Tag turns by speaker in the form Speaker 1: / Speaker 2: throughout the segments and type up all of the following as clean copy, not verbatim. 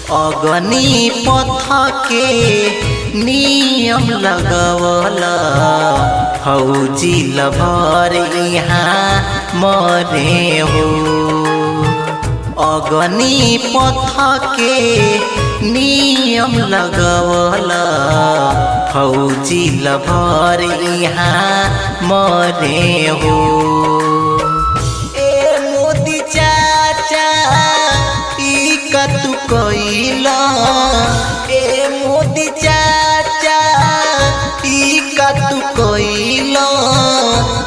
Speaker 1: अग्नि पथ के नियम लगवला फौजी लभर यहाँ मरे हो। अग्नि पथ के नियम लगवला फौजी लभर यहाँ मरे हो। ए मोदी चाचा ई कतु कइला, ए मोदी चाचा ई कतु कइला,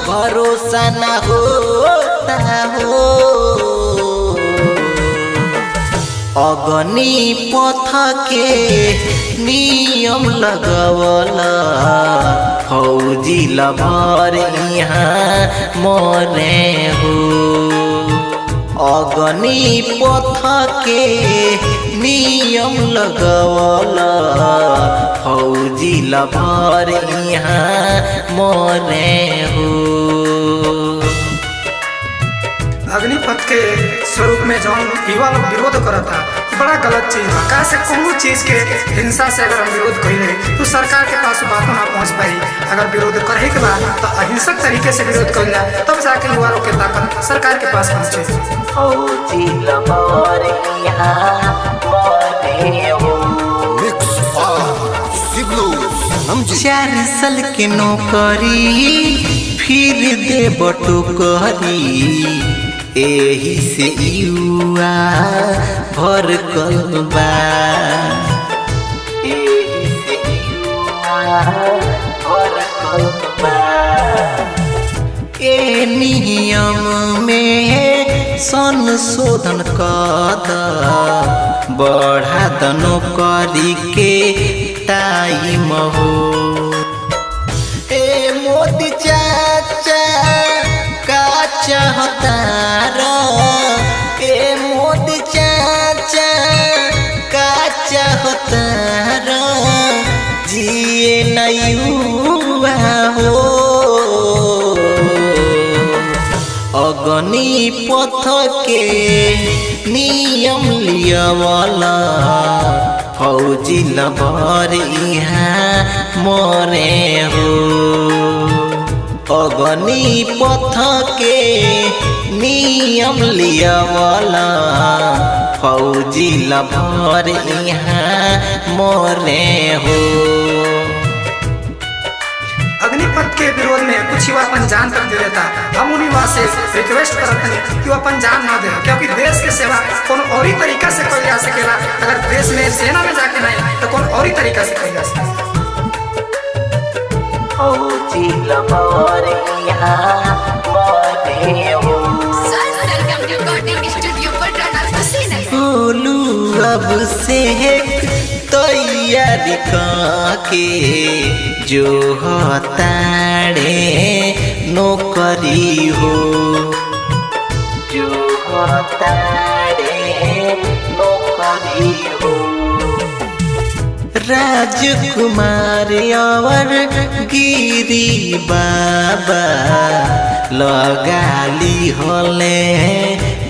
Speaker 1: भरोसा न होता हो। अग्नि पथ के नियम लगवला फौजी लभर यहाँ मरे हो। अग्नि पथ के नियम लगवला फौजी लभर यहाँ मरे हो।
Speaker 2: अग्निपथ के स्वरूप में जौन युवा लोग विरोध करता बड़ा गलत चीज बा। का से कोनो चीज के हिंसा से अगर हम विरोध करें तो सरकार के पास बात ना पहुंच पाई। अगर विरोध करे के बाद तो अहिंसक तरीके से विरोध कर जाए तब जाके युवा लोग के ताकत सरकार के पास पहुंचे।
Speaker 1: 4 साल के नौकरी फिर दे बटोकरी, एही से युवा भर कलबा, एही से युवा भर कलबा। ए नियम में संशोधन कर बढ़ा द नौकरी के टाइम हो। ए मोदी चाचा का चाहता रा, ए मोदी चाचा का चाहता रा, जिए न युवा हो। अग्नि पथ के नियम लियावला फौजी लभर यहाँ मरे हो। अग्नि पथ के नियम लियावला फौजी लभर यहाँ मरे हो।
Speaker 2: अग्निपथ के विरोध में कुछ युवा अपन जान तक दे देता। हम उन युवा से रिक्वेस्ट करते हैं कि वो अपन जान ना दे, क्योंकि देश के सेवा कौन और ही तरीका से कल जा सकेला। अगर देश में सेना में जाके नहीं तो कौन और ही तरीका से कल जा सकेला।
Speaker 1: अब से तैयारी के जो हताड़े नौकरी हो, जो हताड़े नौकरी हो। राजकुमार और गिरी बाबा लगाली होले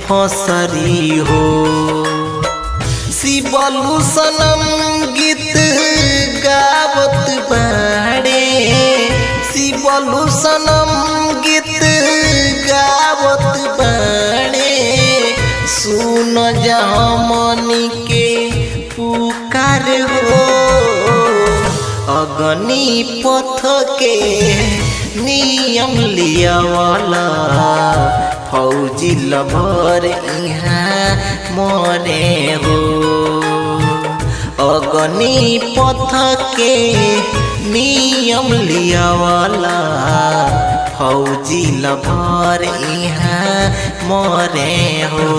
Speaker 1: फसरी हो। शिवलू सनम गीत गावत बाड़े, शिवलू सनम गीत गावत बाड़े, सुन जा हमनी के पुकार हो। अग्नि पथ के नियम लियावला फौजी लभर यहाँ मरे हो। अग्नि पथ के नियम लियावला फौजी लभर यहाँ मरे हो।